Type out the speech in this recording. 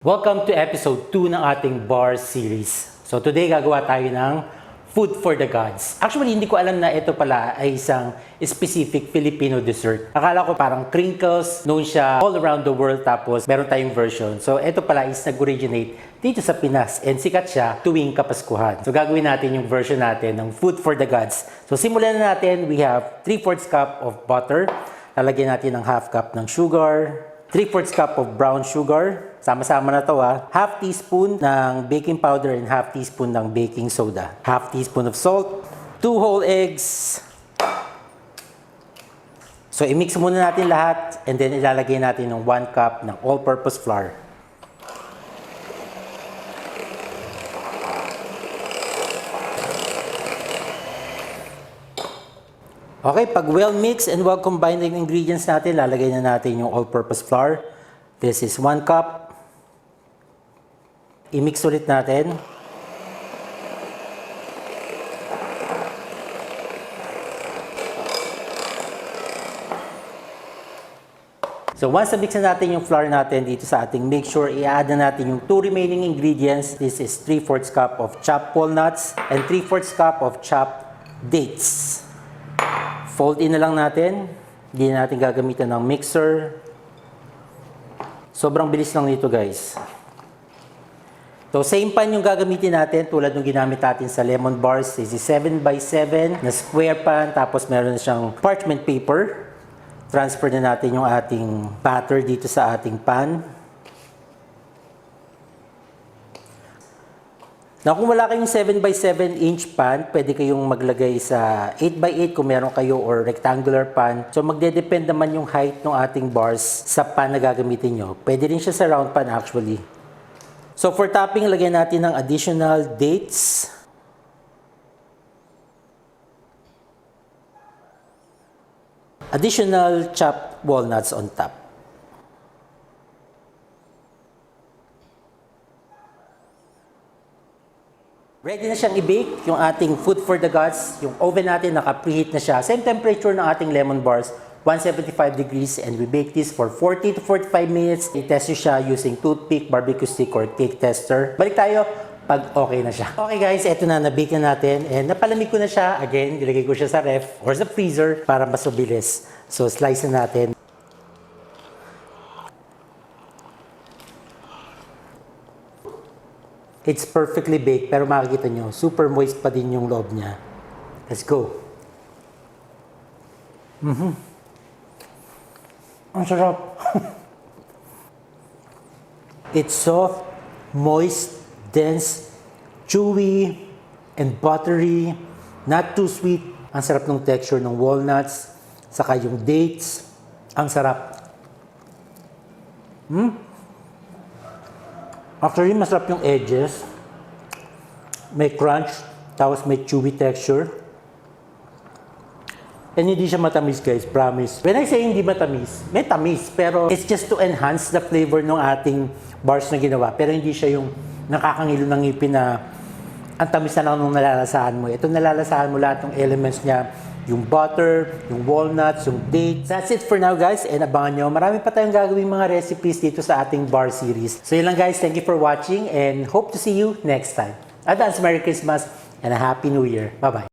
Welcome to episode 2 ng ating bar series. So today gagawa tayo ng food for the gods. Actually, hindi ko alam na ito pala ay isang specific Filipino dessert. Akala ko parang crinkles, known siya all around the world, tapos meron tayong version. So ito pala is nag-originate dito sa Pinas and sikat siya tuwing Kapaskuhan. So gagawin natin yung version natin ng food for the gods. So simulan na natin. We have 3/4 cup of butter. Lalagyan natin ng half cup ng sugar, 3/4 cup of brown sugar. Sama-sama na to Half teaspoon ng baking powder and half teaspoon ng baking soda. Half teaspoon of salt. 2 whole eggs. So i-mix muna natin lahat and then ilalagay natin ng 1 cup ng all-purpose flour. Okay, pag well mixed and well combined yung ingredients natin, lalagay na natin yung all-purpose flour. This is 1 cup. I-mix ulit natin. So once na-mix na natin yung flour natin dito sa ating mixture, i-add na natin yung 2 remaining ingredients. This is 3/4 cup of chopped walnuts and 3/4 cup of chopped dates. Fold in na lang natin. Hindi na natin gagamitan ng mixer. Sobrang bilis lang nito, guys. So, same pan yung gagamitin natin tulad ng ginamit natin sa lemon bars. This is 7x7 na square pan. Tapos meron na siyang parchment paper. Transfer na natin yung ating batter dito sa ating pan. Now, kung wala kayong 7x7 inch pan, pwede kayong maglagay sa 8x8 kung meron kayo or rectangular pan. So, magdedepend naman yung height ng ating bars sa pan na gagamitin nyo. Pwede rin siya sa round pan actually. So, for topping, lagyan natin ng additional dates. Additional chopped walnuts on top. Ready na siyang i-bake yung ating food for the gods. Yung oven natin naka-preheat na siya. Same temperature ng ating lemon bars, 175 degrees, and we bake this for 40 to 45 minutes. I-test nyo siya using toothpick, barbecue stick, or cake tester. Balik tayo pag okay na siya. Okay guys, eto na, na-bake na natin and napalamig ko na siya. Again, ilagay ko siya sa ref or sa freezer para mas mabilis. So, slice na natin. It's perfectly baked, pero makikita nyo, super moist pa din yung loob niya. Let's go. Ang sarap. It's soft, moist, dense, chewy, and buttery. Not too sweet. Ang sarap ng texture ng walnuts. Saka yung dates. Ang sarap. Actually, masarap yung edges. May crunch, tapos may chewy texture. And hindi siya matamis, guys, promise. When I say hindi matamis, may tamis, pero it's just to enhance the flavor ng ating bars na ginawa. Pero hindi siya yung nakakangilo ng ngipin na ang tamis na lang nung nalalasahan mo. Ito nalalasahan mo lahat ng elements niya. Yung butter, yung walnuts, yung dates. That's it for now, guys. And abangan nyo, marami pa tayong gagawin mga recipes dito sa ating bar series. So yun lang, guys. Thank you for watching and hope to see you next time. Advance Merry Christmas and a Happy New Year. Bye-bye.